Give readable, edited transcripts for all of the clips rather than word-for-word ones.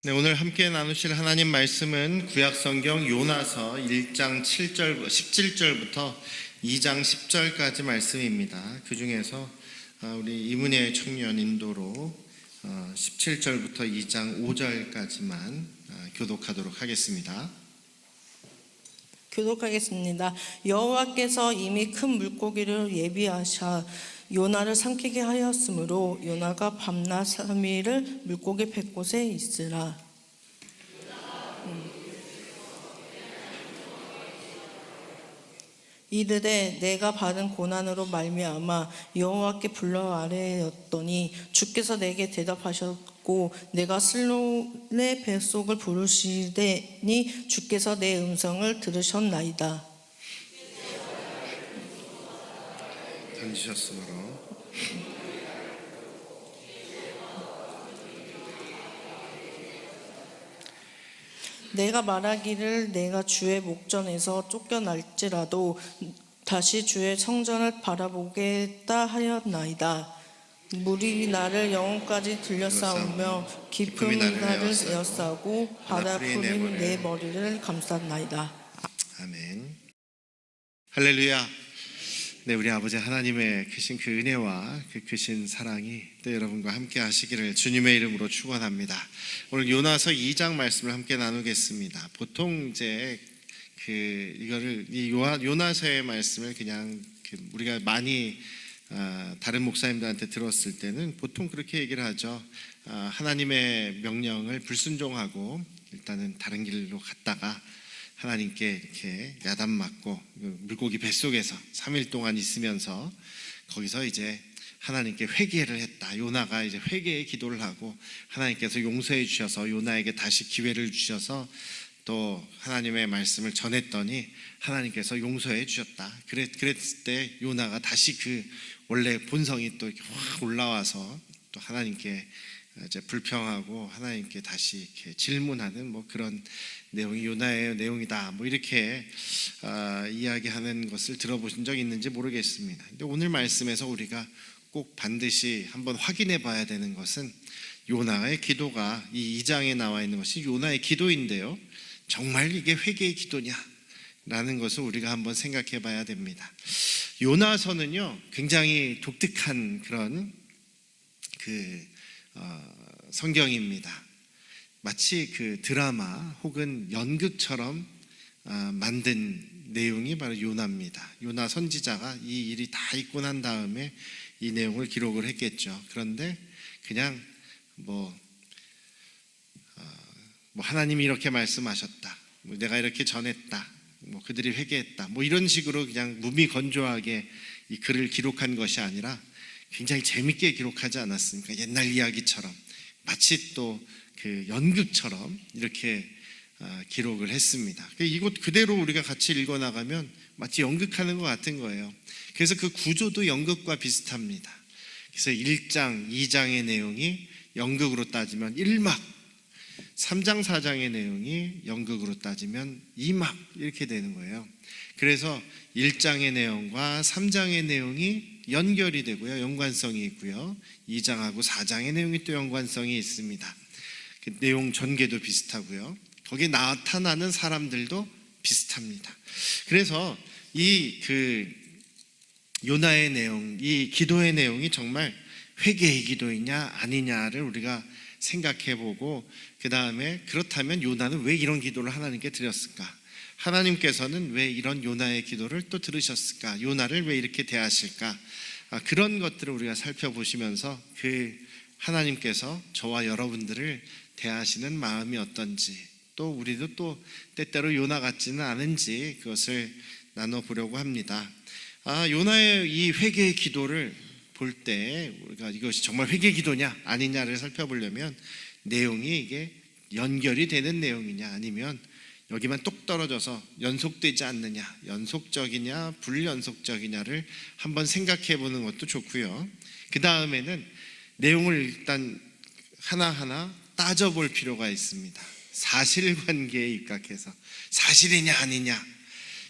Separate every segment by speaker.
Speaker 1: 네, 오늘 함께 나누실 하나님 말씀은 구약성경 요나서 1장 17절부터 2장 10절까지 말씀입니다. 그 중에서 우리 이문혜 청년 인도로 17절부터 2장 5절까지만 교독하도록 하겠습니다.
Speaker 2: 교독하겠습니다. 여호와께서 이미 큰 물고기를 예비하사 요나를 삼키게 하였으므로 요나가 밤낮 3일을 물고기 뱃곳에 있으라. 이르되 내가 받은 고난으로 말미암아 여호와께 불러 아뢰었더니 주께서 내게 대답하셨고 내가 슬론의 뱃속을 부르시되니 주께서 내 음성을 들으셨나이다.
Speaker 1: 던지셨으므로
Speaker 2: 내가 말하기를 내가 주의 목전에서 쫓겨날지라도 다시 주의 성전을 바라보겠다 하였나이다. 물이 나를 영혼까지 들여싸우며 깊음이 나를 에워싸고 바다풀이 내 머리를 감쌌나이다.
Speaker 1: 아멘. 할렐루야. 네, 우리 아버지 하나님의 크신 그 은혜와 그 크신 사랑이 또 여러분과 함께 하시기를 주님의 이름으로 축원합니다. 오늘 요나서 2장 말씀을 함께 나누겠습니다. 보통 이제 요나서의 말씀을 그냥 우리가 많이 다른 목사님들한테 들었을 때는 보통 그렇게 얘기를 하죠. 하나님의 명령을 불순종하고 일단은 다른 길로 갔다가 하나님께 이렇게 야단 맞고 물고기 뱃속에서 3일 동안 있으면서 거기서 이제 하나님께 회개를 했다. 요나가 이제 회개의 기도를 하고 하나님께서 용서해 주셔서 요나에게 다시 기회를 주셔서 또 하나님의 말씀을 전했더니 하나님께서 용서해 주셨다. 그랬을 때 요나가 다시 그 원래 본성이 또 확 올라와서 또 하나님께 이제 불평하고 하나님께 다시 이렇게 질문하는 뭐 그런 내용이 요나의 내용이다. 뭐 이렇게 이야기하는 것을 들어보신 적 있는지 모르겠습니다. 근데 오늘 말씀에서 우리가 꼭 반드시 한번 확인해 봐야 되는 것은 요나의 기도가 이 2장에 나와 있는 것이 요나의 기도인데요. 정말 이게 회개의 기도냐? 라는 것을 우리가 한번 생각해 봐야 됩니다. 요나서는요, 굉장히 독특한 그런 성경입니다. 마치 그 드라마 혹은 연극처럼 만든 내용이 바로 요나입니다. 요나 선지자가 이 일이 다 있고 난 다음에 이 내용을 기록을 했겠죠. 그런데 그냥 뭐 하나님이 이렇게 말씀하셨다, 내가 이렇게 전했다, 그들이 회개했다, 이런 식으로 그냥 무미건조하게 이 글을 기록한 것이 아니라 굉장히 재밌게 기록하지 않았습니까? 옛날 이야기처럼 마치 또 그 연극처럼 이렇게 기록을 했습니다. 이것 그대로 우리가 같이 읽어나가면 마치 연극하는 것 같은 거예요. 그래서 그 구조도 연극과 비슷합니다. 그래서 1장, 2장의 내용이 연극으로 따지면 1막, 3장, 4장의 내용이 연극으로 따지면 2막 이렇게 되는 거예요. 그래서 1장의 내용과 3장의 내용이 연결이 되고요, 연관성이 있고요, 2장하고 4장의 내용이 또 연관성이 있습니다. 그 내용 전개도 비슷하고요, 거기에 나타나는 사람들도 비슷합니다. 그래서 이 요나의 내용, 이 기도의 내용이 정말 회개의 기도이냐 아니냐를 우리가 생각해보고, 그 다음에 그렇다면 요나는 왜 이런 기도를 하나님께 드렸을까? 하나님께서는 왜 이런 요나의 기도를 또 들으셨을까? 요나를 왜 이렇게 대하실까? 그런 것들을 우리가 살펴보시면서 그 하나님께서 저와 여러분들을 대하시는 마음이 어떤지, 또 우리도 또 때때로 요나 같지는 않은지 그것을 나눠보려고 합니다. 요나의 이 회개의 기도를 볼 때 우리가 이것이 정말 회개 기도냐 아니냐를 살펴보려면 내용이 이게 연결이 되는 내용이냐 아니면 여기만 똑 떨어져서 연속되지 않느냐, 연속적이냐 불연속적이냐를 한번 생각해 보는 것도 좋고요. 그 다음에는 내용을 일단 하나하나 따져볼 필요가 있습니다. 사실관계에 입각해서 사실이냐 아니냐,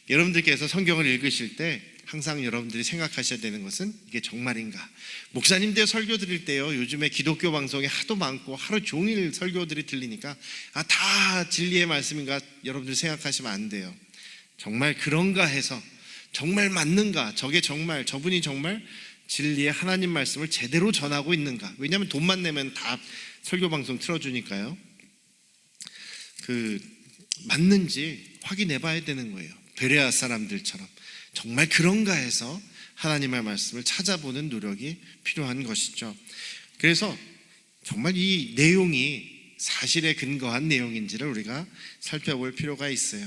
Speaker 1: 여러분들께서 성경을 읽으실 때 항상 여러분들이 생각하셔야 되는 것은 이게 정말인가? 목사님들 설교 드릴 때요, 요즘에 기독교 방송에 하도 많고 하루 종일 설교들이 들리니까 다 진리의 말씀인가 여러분들 생각하시면 안 돼요. 정말 그런가 해서 정말 맞는가? 저분이 정말 진리의 하나님 말씀을 제대로 전하고 있는가? 왜냐하면 돈만 내면 다 설교 방송 틀어주니까요. 맞는지 확인해 봐야 되는 거예요. 베레아 사람들처럼 정말 그런가 해서 하나님의 말씀을 찾아보는 노력이 필요한 것이죠. 그래서 정말 이 내용이 사실에 근거한 내용인지를 우리가 살펴볼 필요가 있어요.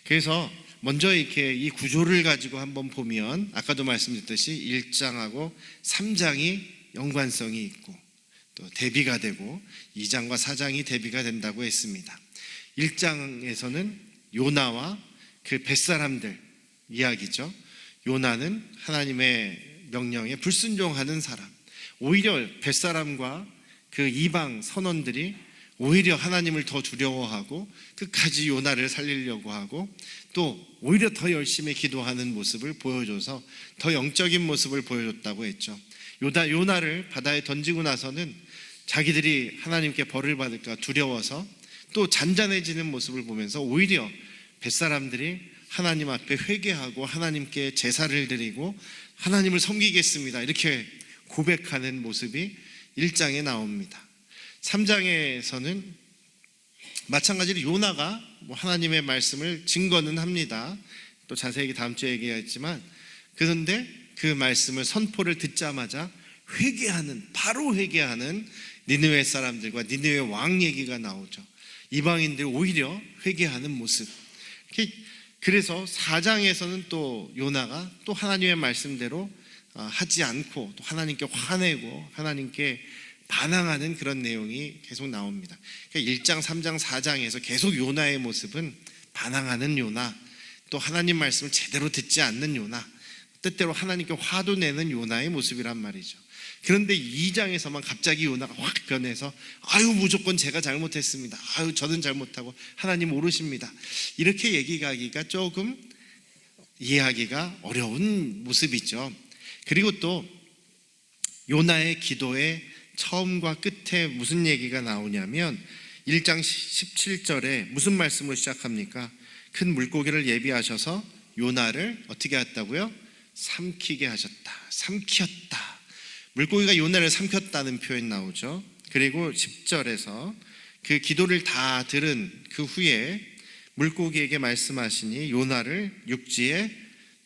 Speaker 1: 그래서 먼저 이렇게 이 구조를 가지고 한번 보면 아까도 말씀드렸듯이 1장하고 3장이 연관성이 있고 또 대비가 되고 2장과 4장이 대비가 된다고 했습니다. 1장에서는 요나와 그 뱃사람들 이야기죠. 요나는 하나님의 명령에 불순종하는 사람, 오히려 뱃사람과 그 이방 선원들이 오히려 하나님을 더 두려워하고 끝까지 요나를 살리려고 하고 또 오히려 더 열심히 기도하는 모습을 보여줘서 더 영적인 모습을 보여줬다고 했죠. 요나를 바다에 던지고 나서는 자기들이 하나님께 벌을 받을까 두려워서 또 잔잔해지는 모습을 보면서 오히려 뱃사람들이 하나님 앞에 회개하고 하나님께 제사를 드리고 하나님을 섬기겠습니다 이렇게 고백하는 모습이 1장에 나옵니다. 3장에서는 마찬가지로 요나가 하나님의 말씀을 증거는 합니다. 또 자세히 다음 주에 얘기했지만 그런데 그 말씀을 선포를 듣자마자 바로 회개하는 니느웨 사람들과 니느웨 왕 얘기가 나오죠. 이방인들이 오히려 회개하는 모습. 그래서 4장에서는 또 요나가 또 하나님의 말씀대로 하지 않고 또 하나님께 화내고 하나님께 반항하는 그런 내용이 계속 나옵니다. 그러니까 1장, 3장, 4장에서 계속 요나의 모습은 반항하는 요나, 또 하나님 말씀을 제대로 듣지 않는 요나, 뜻대로 하나님께 화도 내는 요나의 모습이란 말이죠. 그런데 2장에서만 갑자기 요나가 확 변해서 무조건 제가 잘못했습니다. 저는 잘못하고 하나님 모르십니다. 이렇게 얘기하기가 조금 이해하기가 어려운 모습이죠. 그리고 또 요나의 기도의 처음과 끝에 무슨 얘기가 나오냐면 1장 17절에 무슨 말씀으로 시작합니까? 큰 물고기를 예비하셔서 요나를 어떻게 했다고요? 삼키게 하셨다. 삼켰다. 물고기가 요나를 삼켰다는 표현 나오죠. 그리고 10절에서 그 기도를 다 들은 그 후에 물고기에게 말씀하시니 요나를 육지에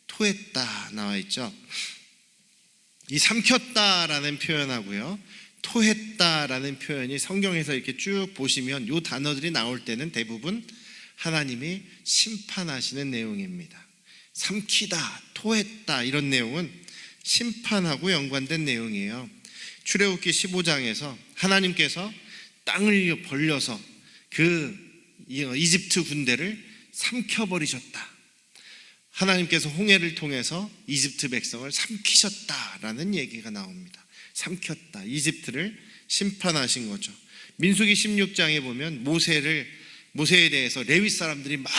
Speaker 1: 토했다 나와 있죠. 이 삼켰다라는 표현하고요, 토했다라는 표현이 성경에서 이렇게 쭉 보시면 이 단어들이 나올 때는 대부분 하나님이 심판하시는 내용입니다. 삼키다, 토했다 이런 내용은 심판하고 연관된 내용이에요. 출애굽기 15장에서 하나님께서 땅을 벌려서 그 이집트 군대를 삼켜버리셨다. 하나님께서 홍해를 통해서 이집트 백성을 삼키셨다라는 얘기가 나옵니다. 삼켰다. 이집트를 심판하신 거죠. 민수기 16장에 보면 모세에 대해서 레위 사람들이 막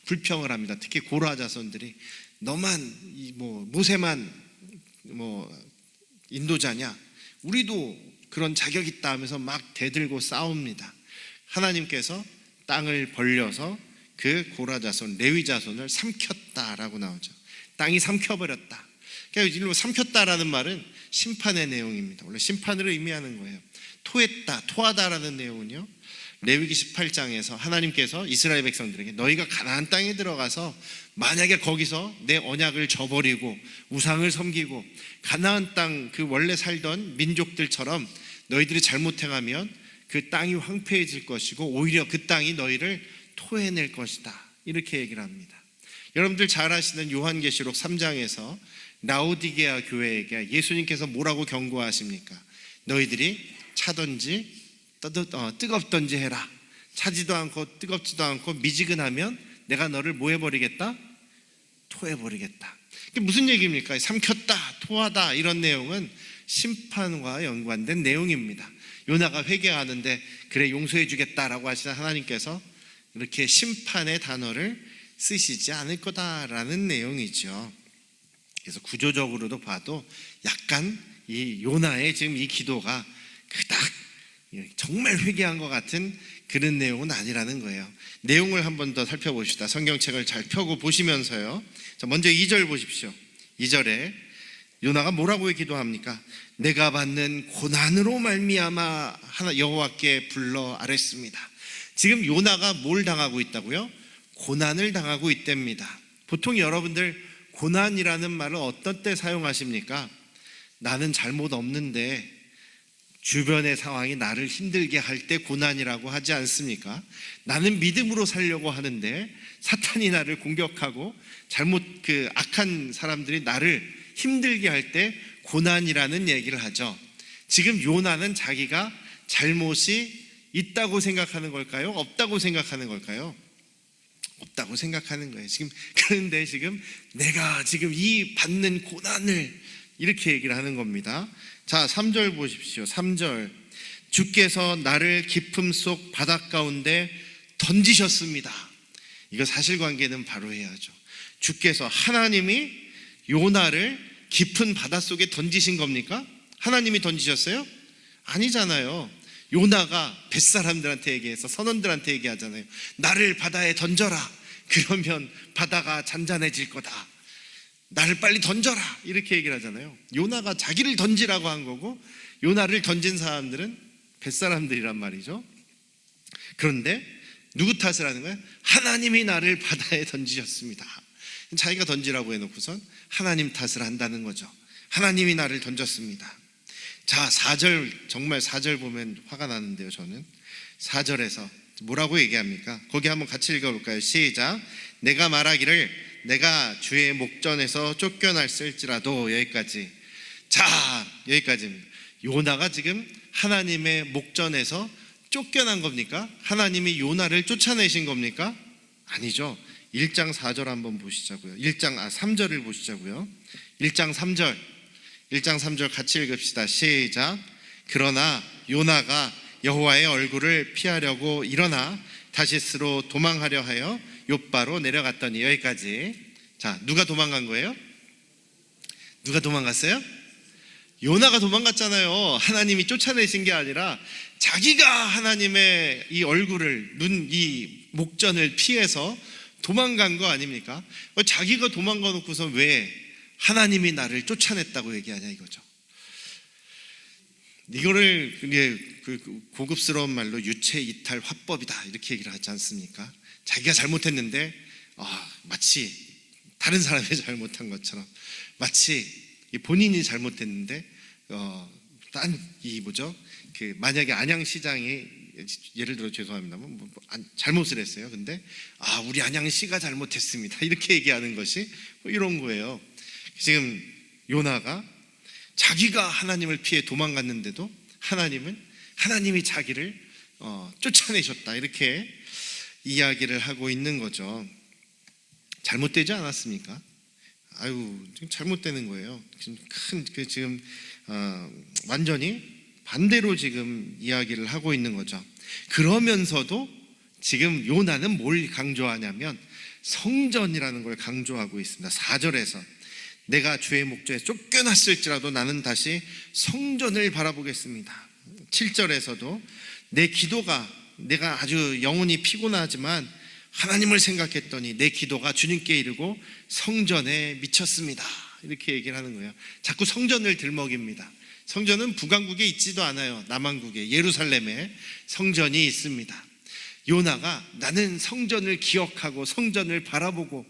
Speaker 1: 불평을 합니다. 특히 고라 자손들이 너만 모세만 인도자냐? 우리도 그런 자격 있다 하면서 막 대들고 싸웁니다. 하나님께서 땅을 벌려서 그 고라 자손, 레위 자손을 삼켰다라고 나오죠. 땅이 삼켜버렸다. 그러니까 일로 삼켰다라는 말은 심판의 내용입니다. 원래 심판을 의미하는 거예요. 토했다, 토하다라는 내용은요, 레위기 18장에서 하나님께서 이스라엘 백성들에게 너희가 가나안 땅에 들어가서 만약에 거기서 내 언약을 저버리고 우상을 섬기고 가나안 땅 그 원래 살던 민족들처럼 너희들이 잘못 행하면 그 땅이 황폐해질 것이고 오히려 그 땅이 너희를 토해낼 것이다 이렇게 얘기를 합니다. 여러분들 잘 아시는 요한계시록 3장에서 라오디게아 교회에게 예수님께서 뭐라고 경고하십니까? 너희들이 차든지 뜨겁던지 해라. 차지도 않고 뜨겁지도 않고 미지근하면 내가 너를 뭐 해버리겠다? 토해버리겠다. 이게 무슨 얘기입니까? 삼켰다, 토하다 이런 내용은 심판과 연관된 내용입니다. 요나가 회개하는데 그래 용서해 주겠다라고 하시는 하나님께서 이렇게 심판의 단어를 쓰시지 않을 거다라는 내용이죠. 그래서 구조적으로도 봐도 약간 이 요나의 지금 이 기도가 그닥 정말 회개한 것 같은 그런 내용은 아니라는 거예요. 내용을 한 번 더 살펴봅시다. 성경책을 잘 펴고 보시면서요. 자, 먼저 2절 보십시오. 2절에 요나가 뭐라고 기도합니까? 내가 받는 고난으로 말미암아 여호와께 불러 아뢰습니다. 지금 요나가 뭘 당하고 있다고요? 고난을 당하고 있답니다. 보통 여러분들 고난이라는 말을 어떤 때 사용하십니까? 나는 잘못 없는데 주변의 상황이 나를 힘들게 할 때 고난이라고 하지 않습니까? 나는 믿음으로 살려고 하는데 사탄이 나를 공격하고 악한 사람들이 나를 힘들게 할 때 고난이라는 얘기를 하죠. 지금 요나는 자기가 잘못이 있다고 생각하는 걸까요? 없다고 생각하는 걸까요? 없다고 생각하는 거예요. 그런데 지금 내가 지금 이 받는 고난을 이렇게 얘기를 하는 겁니다. 자, 3절 보십시오. 3절. 주께서 나를 깊음 속 바닷 가운데 던지셨습니다. 이거 사실관계는 바로 해야죠. 주께서, 하나님이 요나를 깊은 바닷속에 던지신 겁니까? 하나님이 던지셨어요? 아니잖아요. 요나가 뱃사람들한테 얘기해서 선원들한테 얘기하잖아요. 나를 바다에 던져라. 그러면 바다가 잔잔해질 거다. 나를 빨리 던져라. 이렇게 얘기를 하잖아요. 요나가 자기를 던지라고 한 거고 요나를 던진 사람들은 뱃사람들이란 말이죠. 그런데 누구 탓을 하는 거예요? 하나님이 나를 바다에 던지셨습니다. 자기가 던지라고 해놓고선 하나님 탓을 한다는 거죠. 하나님이 나를 던졌습니다. 자, 4절, 정말 4절 보면 화가 나는데요. 저는 4절에서 뭐라고 얘기합니까? 거기 한번 같이 읽어볼까요? 시작. 내가 말하기를 내가 주의 목전에서 쫓겨났을지라도, 여기까지. 자, 여기까지입니다. 요나가 지금 하나님의 목전에서 쫓겨난 겁니까? 하나님이 요나를 쫓아내신 겁니까? 아니죠. 1장 4절 한번 보시자고요. 3절을 보시자고요. 1장 3절. 1장 3절 같이 읽읍시다. 시작. 그러나 요나가 여호와의 얼굴을 피하려고 일어나 다시스로 도망하려 하여 욥바로 내려갔더니, 여기까지. 자, 누가 도망간 거예요? 누가 도망갔어요? 요나가 도망갔잖아요. 하나님이 쫓아내신 게 아니라 자기가 하나님의 이 얼굴을, 이 목전을 피해서 도망간 거 아닙니까? 자기가 도망가 놓고서 왜 하나님이 나를 쫓아냈다고 얘기하냐 이거죠. 이거를 고급스러운 말로 유체 이탈 화법이다 이렇게 얘기를 하지 않습니까? 자기가 잘못했는데 마치 다른 사람이 잘못한 것처럼, 마치 본인이 잘못했는데 만약에 안양시장이 예를 들어 죄송합니다만 잘못을 했어요. 근데 우리 안양시가 잘못했습니다 이렇게 얘기하는 것이 이런 거예요. 지금 요나가 자기가 하나님을 피해 도망갔는데도 하나님이 자기를 쫓아내셨다 이렇게 이야기를 하고 있는 거죠. 잘못되지 않았습니까? 지금 잘못되는 거예요. 지금 완전히 반대로 지금 이야기를 하고 있는 거죠. 그러면서도 지금 요나는 뭘 강조하냐면 성전이라는 걸 강조하고 있습니다. 4절에서 내가 주의 목전에 쫓겨났을지라도 나는 다시 성전을 바라보겠습니다. 7절에서도 내 기도가, 내가 아주 영혼이 피곤하지만 하나님을 생각했더니 내 기도가 주님께 이르고 성전에 미쳤습니다 이렇게 얘기를 하는 거예요. 자꾸 성전을 들먹입니다. 성전은 북왕국에 있지도 않아요. 남왕국에, 예루살렘에 성전이 있습니다. 요나가 나는 성전을 기억하고 성전을 바라보고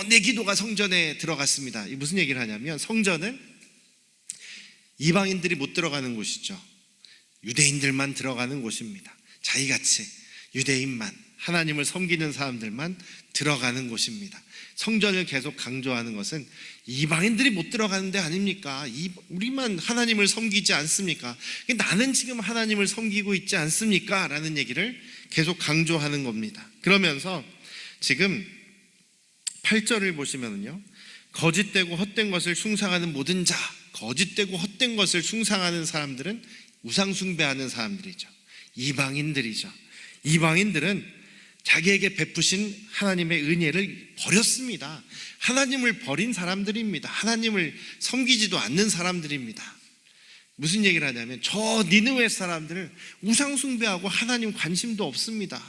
Speaker 1: 내 기도가 성전에 들어갔습니다. 이 무슨 얘기를 하냐면 성전은 이방인들이 못 들어가는 곳이죠. 유대인들만 들어가는 곳입니다. 자기같이 유대인만, 하나님을 섬기는 사람들만 들어가는 곳입니다. 성전을 계속 강조하는 것은 이방인들이 못 들어가는 데 아닙니까? 우리만 하나님을 섬기지 않습니까? 나는 지금 하나님을 섬기고 있지 않습니까? 라는 얘기를 계속 강조하는 겁니다. 그러면서 지금 8절을 보시면요, 거짓되고 헛된 것을 숭상하는 모든 자, 거짓되고 헛된 것을 숭상하는 사람들은 우상 숭배하는 사람들이죠. 이방인들이죠. 이방인들은 자기에게 베푸신 하나님의 은혜를 버렸습니다. 하나님을 버린 사람들입니다. 하나님을 섬기지도 않는 사람들입니다. 무슨 얘기를 하냐면 저 니느웨 사람들을 우상 숭배하고 하나님 관심도 없습니다.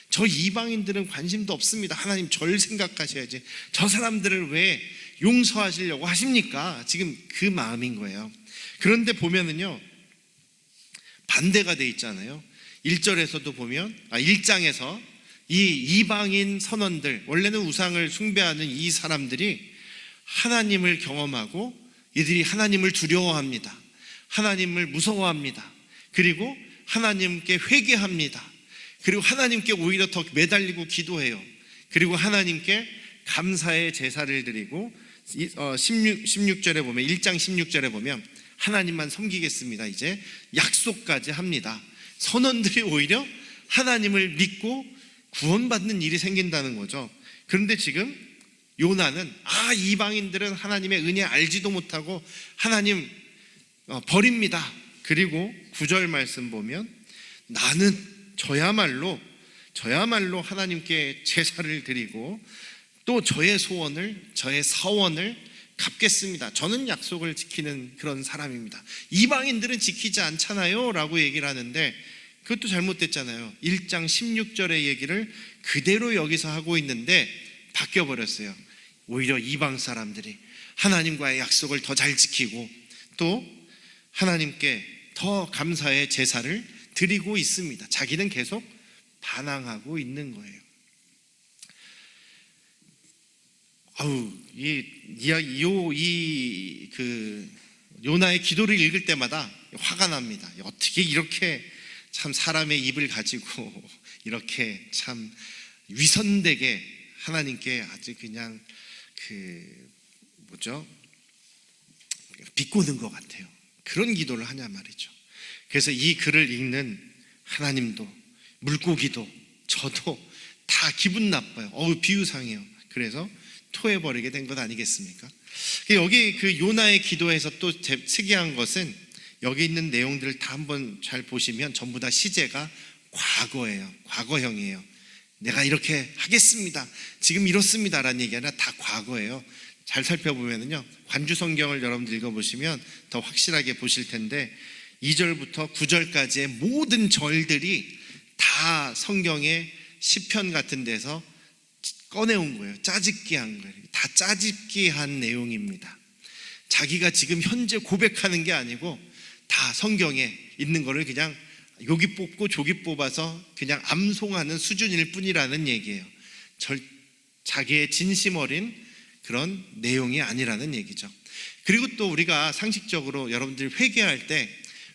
Speaker 1: 저 이방인들은 관심도 없습니다. 하나님 절 생각하셔야지. 저 사람들을 왜 용서하시려고 하십니까? 지금 그 마음인 거예요. 그런데 보면은요, 반대가 돼 있잖아요. 1절에서도 보면 1장에서 이 이방인 선원들, 원래는 우상을 숭배하는 이 사람들이 하나님을 경험하고 이들이 하나님을 두려워합니다. 하나님을 무서워합니다. 그리고 하나님께 회개합니다. 그리고 하나님께 오히려 더 매달리고 기도해요. 그리고 하나님께 감사의 제사를 드리고 16절에 보면 1장 16절에 보면 하나님만 섬기겠습니다. 이제 약속까지 합니다. 선원들이 오히려 하나님을 믿고 구원받는 일이 생긴다는 거죠. 그런데 지금 요나는 이방인들은 하나님의 은혜 알지도 못하고 하나님 버립니다. 그리고 9절 말씀 보면 나는 저야말로 하나님께 제사를 드리고 또 저의 소원을, 저의 사원을 갚겠습니다. 저는 약속을 지키는 그런 사람입니다. 이방인들은 지키지 않잖아요 라고 얘기를 하는데 그것도 잘못됐잖아요. 1장 16절의 얘기를 그대로 여기서 하고 있는데 바뀌어버렸어요. 오히려 이방 사람들이 하나님과의 약속을 더 잘 지키고 또 하나님께 더 감사의 제사를 드리고 있습니다. 자기는 계속 반항하고 있는 거예요. 요나의 기도를 읽을 때마다 화가 납니다. 어떻게 이렇게 참 사람의 입을 가지고 이렇게 참 위선되게 하나님께 아주 그냥 비꼬는 것 같아요. 그런 기도를 하냐 말이죠. 그래서 이 글을 읽는 하나님도 물고기도 저도 다 기분 나빠요. 비유상해요. 그래서 토해버리게 된 것 아니겠습니까? 여기 그 요나의 기도에서 또 특이한 것은 여기 있는 내용들을 다 한번 잘 보시면 전부 다 시제가 과거예요. 과거형이에요. 내가 이렇게 하겠습니다. 지금 이렇습니다 라는 얘기 아니라 다 과거예요. 잘 살펴보면요, 관주 성경을 여러분들 읽어보시면 더 확실하게 보실 텐데 2절부터 9절까지의 모든 절들이 다 성경의 시편 같은 데서 꺼내온 거예요. 짜집기 한 거예요. 다 짜집기 한 내용입니다. 자기가 지금 현재 고백하는 게 아니고 다 성경에 있는 거를 그냥 여기 뽑고 저기 뽑아서 그냥 암송하는 수준일 뿐이라는 얘기예요. 자기의 진심 어린 그런 내용이 아니라는 얘기죠. 그리고 또 우리가 상식적으로 여러분들이 회개할 때,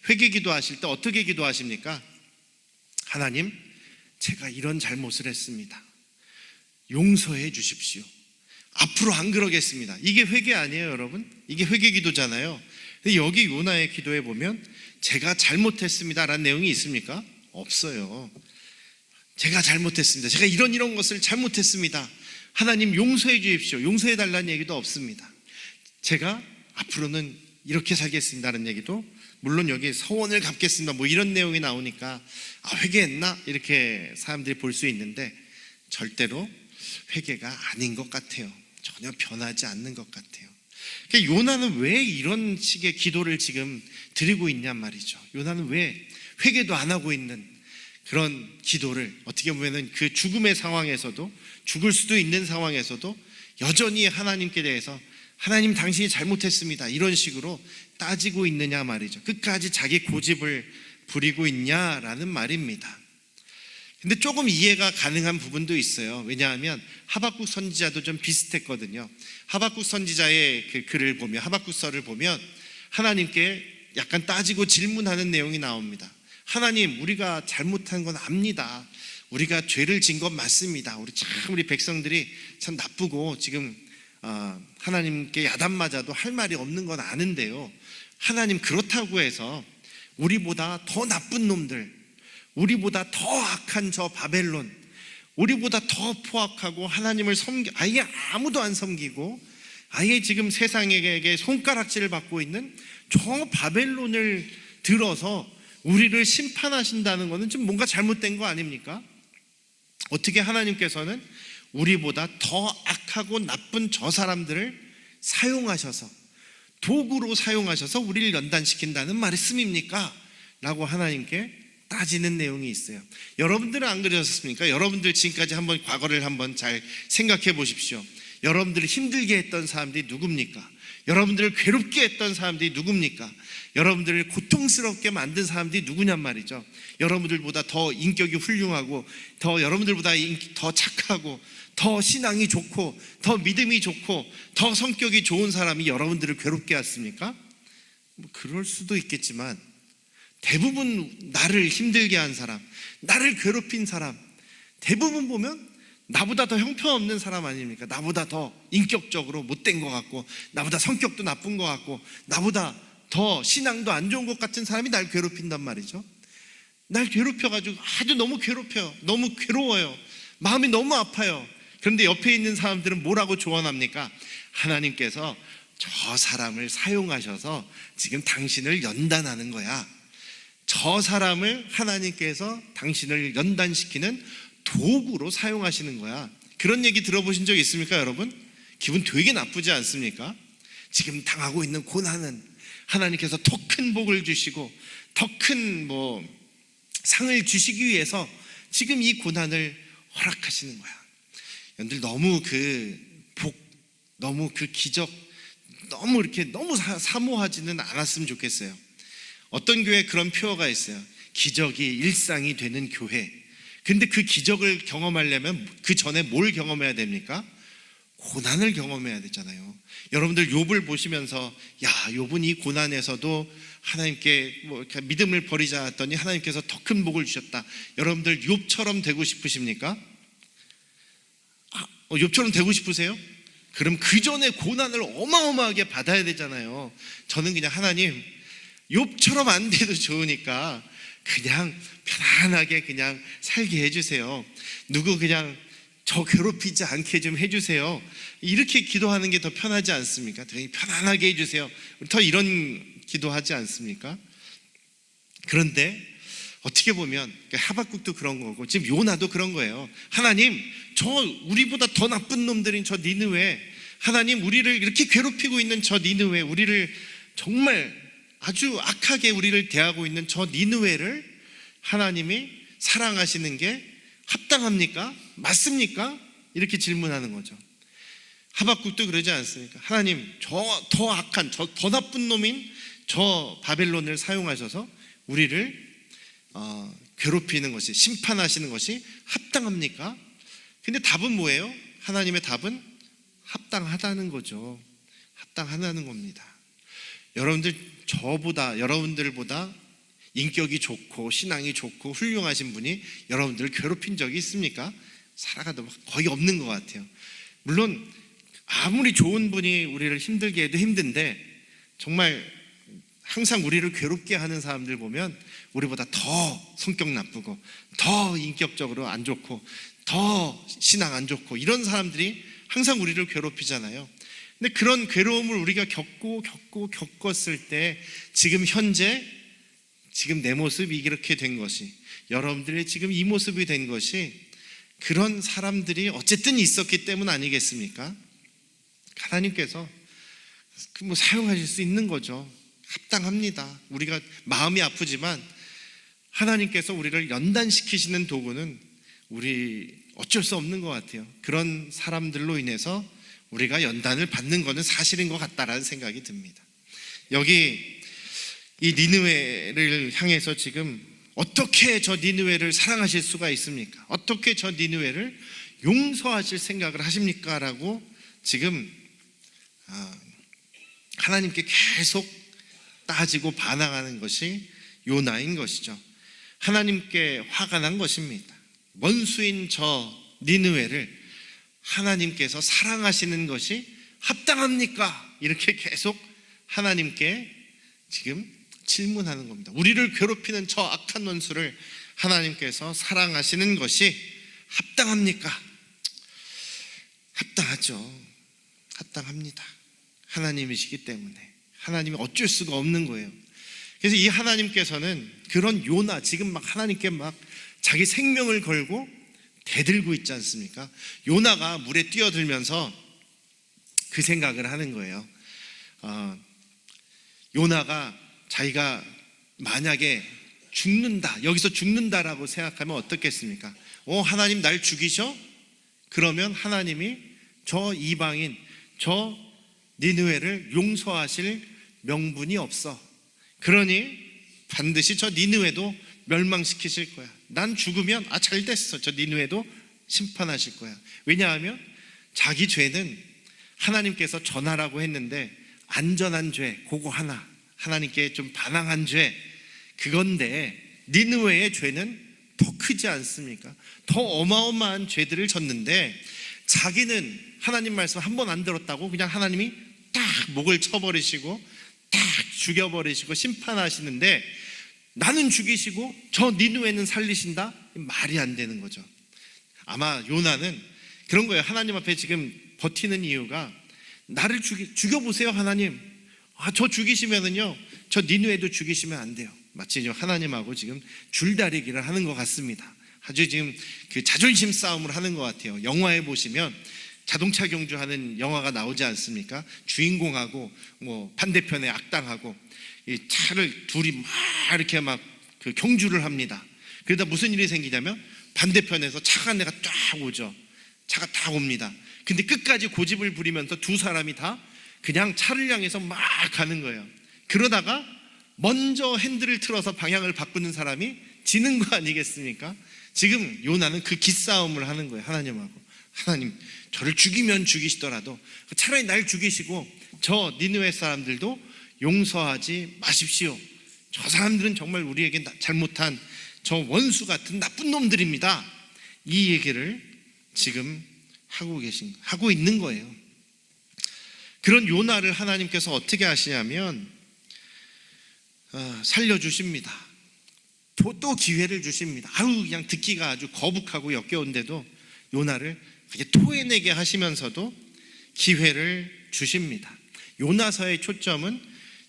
Speaker 1: 회개 기도하실 때 어떻게 기도하십니까? 하나님, 제가 이런 잘못을 했습니다. 용서해 주십시오. 앞으로 안 그러겠습니다. 이게 회개 아니에요, 여러분? 이게 회개 기도잖아요. 근데 여기 요나의 기도에 보면 제가 잘못했습니다 라는 내용이 있습니까? 없어요. 제가 잘못했습니다. 제가 이런 것을 잘못했습니다. 하나님 용서해 주십시오. 용서해 달라는 얘기도 없습니다. 제가 앞으로는 이렇게 살겠습니다라는 얘기도, 물론 여기 서원을 갚겠습니다 뭐 이런 내용이 나오니까 회개했나? 이렇게 사람들이 볼 수 있는데 절대로 회개가 아닌 것 같아요. 전혀 변하지 않는 것 같아요. 그러니까 요나는 왜 이런 식의 기도를 지금 드리고 있냔 말이죠. 요나는 왜 회개도 안 하고 있는 그런 기도를, 어떻게 보면은 그 죽음의 상황에서도, 죽을 수도 있는 상황에서도 여전히 하나님께 대해서 하나님 당신이 잘못했습니다 이런 식으로 따지고 있느냐 말이죠. 끝까지 자기 고집을 부리고 있냐라는 말입니다. 근데 조금 이해가 가능한 부분도 있어요. 왜냐하면 하박국 선지자도 좀 비슷했거든요. 하박국 선지자의 그 글을 보면, 하박국서를 보면 하나님께 약간 따지고 질문하는 내용이 나옵니다. 하나님, 우리가 잘못한 건 압니다. 우리가 죄를 진 건 맞습니다. 우리 백성들이 참 나쁘고 지금 하나님께 야단 맞아도 할 말이 없는 건 아는데요. 하나님, 그렇다고 해서 우리보다 더 나쁜 놈들, 우리보다 더 악한 저 바벨론, 우리보다 더 포악하고 하나님을 아예 아무도 안 섬기고 아예 지금 세상에게 손가락질을 받고 있는 저 바벨론을 들어서 우리를 심판하신다는 것은 좀 뭔가 잘못된 거 아닙니까? 어떻게 하나님께서는 우리보다 더 악하고 나쁜 저 사람들을 사용하셔서, 도구로 사용하셔서 우리를 연단시킨다는 말씀입니까? 라고 하나님께 따지는 내용이 있어요. 여러분들은 안 그러셨습니까? 여러분들 지금까지 한번 과거를 한번 잘 생각해 보십시오. 여러분들을 힘들게 했던 사람들이 누굽니까? 여러분들을 괴롭게 했던 사람들이 누굽니까? 여러분들을 고통스럽게 만든 사람들이 누구냔 말이죠. 여러분들보다 더 인격이 훌륭하고, 더 여러분들보다 더 착하고, 더 신앙이 좋고, 더 믿음이 좋고, 더 성격이 좋은 사람이 여러분들을 괴롭게 했습니까? 뭐 그럴 수도 있겠지만 대부분 나를 힘들게 한 사람, 나를 괴롭힌 사람, 대부분 보면 나보다 더 형편없는 사람 아닙니까? 나보다 더 인격적으로 못된 것 같고, 나보다 성격도 나쁜 것 같고, 나보다 더 신앙도 안 좋은 것 같은 사람이 날 괴롭힌단 말이죠. 날 괴롭혀가지고 아주 너무 괴롭혀요. 너무 괴로워요. 마음이 너무 아파요. 그런데 옆에 있는 사람들은 뭐라고 조언합니까? 하나님께서 저 사람을 사용하셔서 지금 당신을 연단하는 거야. 저 사람을 하나님께서 당신을 연단시키는 도구로 사용하시는 거야. 그런 얘기 들어보신 적 있습니까, 여러분? 기분 되게 나쁘지 않습니까? 지금 당하고 있는 고난은 하나님께서 더 큰 복을 주시고 더 큰 상을 주시기 위해서 지금 이 고난을 허락하시는 거야. 여러분들 너무 그 복, 너무 그 기적, 너무 이렇게 너무 사모하지는 않았으면 좋겠어요. 어떤 교회에 그런 표어가 있어요. 기적이 일상이 되는 교회. 근데 그 기적을 경험하려면 그 전에 뭘 경험해야 됩니까? 고난을 경험해야 되잖아요. 여러분들 욥을 보시면서 야, 욥은 이 고난에서도 하나님께 믿음을 버리지 않았더니 하나님께서 더 큰 복을 주셨다. 여러분들 욥처럼 되고 싶으십니까? 욥처럼 되고 싶으세요? 그럼 그 전에 고난을 어마어마하게 받아야 되잖아요. 저는 그냥 하나님, 욥처럼 안 돼도 좋으니까 그냥 편안하게 그냥 살게 해주세요. 누구 그냥 저 괴롭히지 않게 좀 해주세요. 이렇게 기도하는 게 더 편하지 않습니까? 되게 편안하게 해주세요. 더 이런 기도하지 않습니까? 그런데 어떻게 보면 하박국도 그런 거고 지금 요나도 그런 거예요. 하나님, 저 우리보다 더 나쁜 놈들인 저 니느웨, 하나님 우리를 이렇게 괴롭히고 있는 저 니느웨, 우리를 정말 아주 악하게 우리를 대하고 있는 저 니느웨를 하나님이 사랑하시는 게 합당합니까? 맞습니까? 이렇게 질문하는 거죠. 하박국도 그러지 않습니까? 하나님, 저 더 악한, 저 더 나쁜 놈인 저 바벨론을 사용하셔서 우리를 괴롭히는 것이, 심판하시는 것이 합당합니까? 근데 답은 뭐예요? 하나님의 답은 합당하다는 거죠. 합당하다는 겁니다. 여러분들보다 인격이 좋고 신앙이 좋고 훌륭하신 분이 여러분들을 괴롭힌 적이 있습니까? 살아가도 거의 없는 것 같아요. 물론 아무리 좋은 분이 우리를 힘들게 해도 힘든데, 정말 항상 우리를 괴롭게 하는 사람들 보면 우리보다 더 성격 나쁘고 더 인격적으로 안 좋고 더 신앙 안 좋고 이런 사람들이 항상 우리를 괴롭히잖아요. 근데 그런 괴로움을 우리가 겪었을 때 지금 현재 지금 내 모습이 이렇게 된 것이, 여러분들의 지금 이 모습이 된 것이 그런 사람들이 어쨌든 있었기 때문 아니겠습니까? 하나님께서 사용하실 수 있는 거죠. 합당합니다. 우리가 마음이 아프지만 하나님께서 우리를 연단시키시는 도구는 우리 어쩔 수 없는 것 같아요. 그런 사람들로 인해서 우리가 연단을 받는 것은 사실인 것 같다라는 생각이 듭니다. 여기 이 니느웨를 향해서 지금 어떻게 저 니느웨를 사랑하실 수가 있습니까? 어떻게 저 니느웨를 용서하실 생각을 하십니까? 라고 지금 하나님께 계속 따지고 반항하는 것이 요나인 것이죠. 하나님께 화가 난 것입니다. 원수인 저 니느웨를 하나님께서 사랑하시는 것이 합당합니까? 이렇게 계속 하나님께 지금 질문하는 겁니다. 우리를 괴롭히는 저 악한 원수를 하나님께서 사랑하시는 것이 합당합니까? 합당하죠. 합당합니다. 하나님이시기 때문에 하나님이 어쩔 수가 없는 거예요. 그래서 이 하나님께서는 그런 요나, 지금 막 하나님께 막 자기 생명을 걸고 대들고 있지 않습니까? 요나가 물에 뛰어들면서 그 생각을 하는 거예요. 요나가 자기가 만약에 죽는다, 여기서 죽는다라고 생각하면 어떻겠습니까? 하나님 날 죽이셔? 그러면 하나님이 저 이방인, 저 니느웨를 용서하실 명분이 없어. 그러니 반드시 저 니느웨도 멸망시키실 거야. 난 죽으면 잘 됐어. 저 니느웨도 심판하실 거야. 왜냐하면 자기 죄는 하나님께서 전하라고 했는데 안전한 죄, 그거 하나, 하나님께 좀 반항한 죄, 그건데 니느웨의 죄는 더 크지 않습니까? 더 어마어마한 죄들을 졌는데 자기는 하나님 말씀 한 번 안 들었다고 그냥 하나님이 딱 목을 쳐버리시고 딱 죽여버리시고 심판하시는데 나는 죽이시고 저 니느웨는 살리신다? 말이 안 되는 거죠. 아마 요나는 그런 거예요. 하나님 앞에 지금 버티는 이유가 나를 죽여보세요 하나님. 저 죽이시면은요 저 니느웨도 죽이시면 안 돼요. 마치 하나님하고 지금 줄다리기를 하는 것 같습니다. 아주 지금 그 자존심 싸움을 하는 것 같아요. 영화에 보시면 자동차 경주하는 영화가 나오지 않습니까? 주인공하고 뭐 반대편에 악당하고 이 차를 둘이 막 이렇게 막 그 경주를 합니다. 그러다 무슨 일이 생기냐면 반대편에서 차가 내가 쫙 오죠. 차가 딱 옵니다. 근데 끝까지 고집을 부리면서 두 사람이 다 그냥 차를 향해서 막 가는 거예요. 그러다가 먼저 핸들을 틀어서 방향을 바꾸는 사람이 지는 거 아니겠습니까? 지금 요나는 그 기싸움을 하는 거예요. 하나님하고. 하나님 저를 죽이면 죽이시더라도 차라리 날 죽이시고 저 니느웨 사람들도 용서하지 마십시오. 저 사람들은 정말 우리에게 잘못한 저 원수 같은 나쁜 놈들입니다. 이 얘기를 지금 하고 있는 거예요. 그런 요나를 하나님께서 어떻게 하시냐면 살려주십니다. 또 기회를 주십니다. 그냥 듣기가 아주 거북하고 역겨운데도 요나를 토해내게 하시면서도 기회를 주십니다. 요나서의 초점은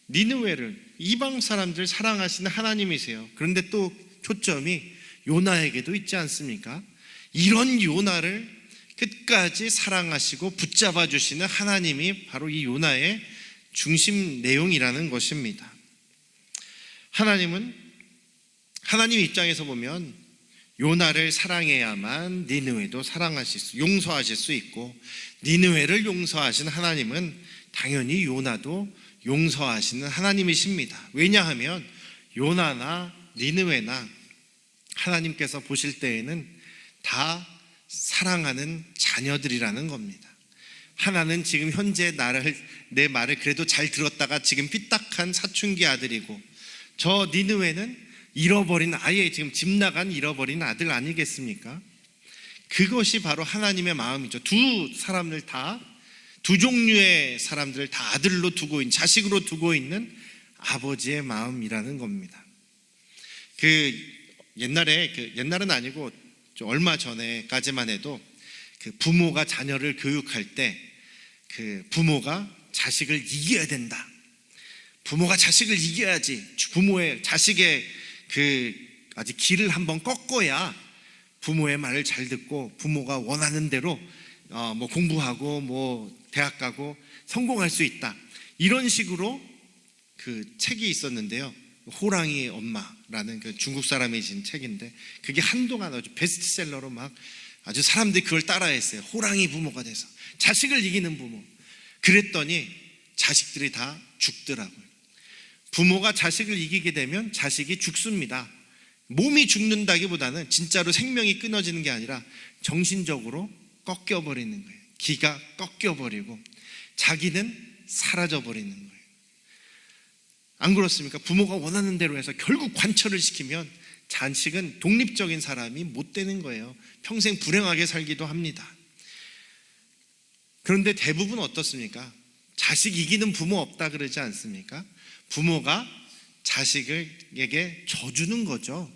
Speaker 1: 니느웨를 이방 사람들 사랑하시는 하나님이세요. 그런데 또 초점이 요나에게도 있지 않습니까? 이런 요나를 끝까지 사랑하시고 붙잡아 주시는 하나님이 바로 이 요나의 중심 내용이라는 것입니다. 하나님 입장에서 보면 요나를 사랑해야만 니느웨도 용서하실 수 있고 니느웨를 용서하신 하나님은 당연히 요나도 용서하시는 하나님이십니다. 왜냐하면 요나나 니느웨나 하나님께서 보실 때에는 다 사랑하는 자녀들이라는 겁니다. 하나는 지금 현재 내 말을 그래도 잘 들었다가 지금 삐딱한 사춘기 아들이고 저 니느웨는 아예 지금 집 나간 잃어버린 아들 아니겠습니까? 그것이 바로 하나님의 마음이죠. 두 종류의 사람들을 다 아들로 두고 있는, 자식으로 두고 있는 아버지의 마음이라는 겁니다. 옛날은 아니고 얼마 전에까지만 해도 그 부모가 자녀를 교육할 때 그 부모가 자식을 이겨야 된다. 부모가 자식을 이겨야지. 자식의 아직 길을 한번 꺾어야 부모의 말을 잘 듣고 부모가 원하는 대로 뭐 공부하고 뭐 대학 가고 성공할 수 있다. 이런 식으로 그 책이 있었는데요. 호랑이의 엄마라는 그 중국 사람이 진 책인데 그게 한동안 아주 베스트셀러로 막 아주 사람들이 그걸 따라했어요. 호랑이 부모가 돼서 자식을 이기는 부모. 그랬더니 자식들이 다 죽더라고요. 부모가 자식을 이기게 되면 자식이 죽습니다. 몸이 죽는다기보다는 진짜로 생명이 끊어지는 게 아니라 정신적으로 꺾여버리는 거예요. 기가 꺾여버리고 자기는 사라져버리는 거예요. 안 그렇습니까? 부모가 원하는 대로 해서 결국 관철을 시키면 자식은 독립적인 사람이 못 되는 거예요. 평생 불행하게 살기도 합니다. 그런데 대부분 어떻습니까? 자식 이기는 부모 없다 그러지 않습니까? 부모가 자식에게 져주는 거죠.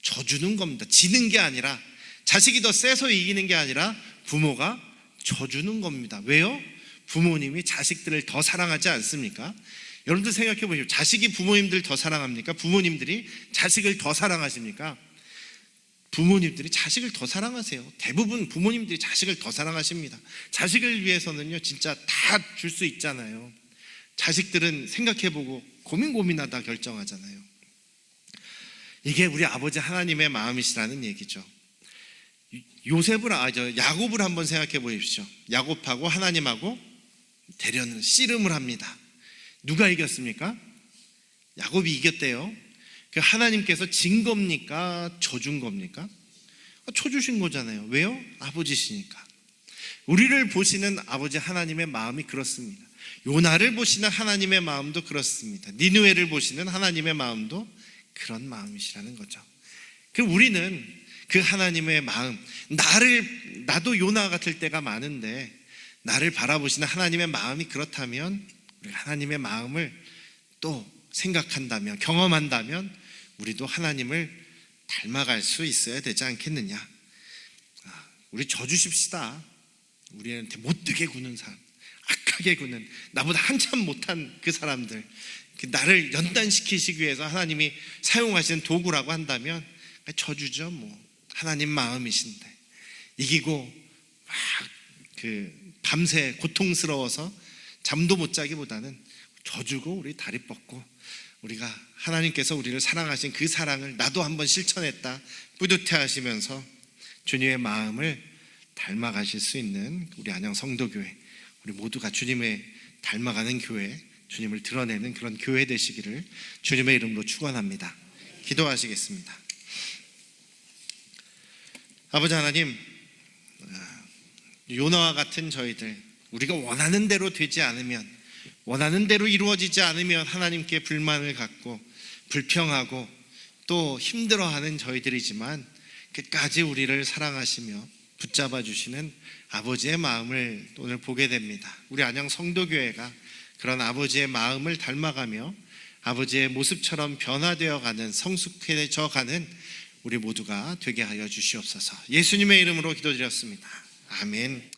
Speaker 1: 져주는 겁니다. 지는 게 아니라, 자식이 더 세서 이기는 게 아니라 부모가 져주는 겁니다. 왜요? 부모님이 자식들을 더 사랑하지 않습니까? 여러분들 생각해 보십시오. 자식이 부모님들 더 사랑합니까? 부모님들이 자식을 더 사랑하십니까? 부모님들이 자식을 더 사랑하세요. 대부분 부모님들이 자식을 더 사랑하십니다. 자식을 위해서는요 진짜 다 줄 수 있잖아요. 자식들은 생각해보고 고민하다 결정하잖아요. 이게 우리 아버지 하나님의 마음이시라는 얘기죠. 야곱을 한번 생각해 보십시오. 야곱하고 하나님하고 대련을 씨름을 합니다. 누가 이겼습니까? 야곱이 이겼대요. 그 하나님께서 진 겁니까? 져준 겁니까? 쳐주신 거잖아요. 왜요? 아버지시니까. 우리를 보시는 아버지 하나님의 마음이 그렇습니다. 요나를 보시는 하나님의 마음도 그렇습니다. 니느웨를 보시는 하나님의 마음도 그런 마음이시라는 거죠. 그럼 우리는 그 하나님의 마음, 나도 요나 같을 때가 많은데 나를 바라보시는 하나님의 마음이 그렇다면 우리가 하나님의 마음을 또 생각한다면, 경험한다면 우리도 하나님을 닮아갈 수 있어야 되지 않겠느냐. 우리 져주십시다. 우리한테 못되게 구는 사람, 악하게 구는, 나보다 한참 못한 그 사람들, 나를 연단시키시기 위해서 하나님이 사용하시는 도구라고 한다면 져주죠. 하나님 마음이신데 이기고 막 밤새 고통스러워서 잠도 못 자기보다는 져주고 우리 다리 뻗고 우리가 하나님께서 우리를 사랑하신 그 사랑을 나도 한번 실천했다 뿌듯해 하시면서 주님의 마음을 닮아가실 수 있는 우리 안양 성도교회, 우리 모두가 주님의 닮아가는 교회, 주님을 드러내는 그런 교회 되시기를 주님의 이름으로 축원합니다. 기도하시겠습니다. 아버지 하나님, 요나와 같은 저희들, 우리가 원하는 대로 되지 않으면, 원하는 대로 이루어지지 않으면 하나님께 불만을 갖고 불평하고 또 힘들어하는 저희들이지만 끝까지 우리를 사랑하시며 붙잡아 주시는 아버지의 마음을 오늘 보게 됩니다. 우리 안양 성도교회가 그런 아버지의 마음을 닮아가며 아버지의 모습처럼 변화되어가는, 성숙해져가는 우리 모두가 되게 하여 주시옵소서. 예수님의 이름으로 기도드렸습니다. 아멘.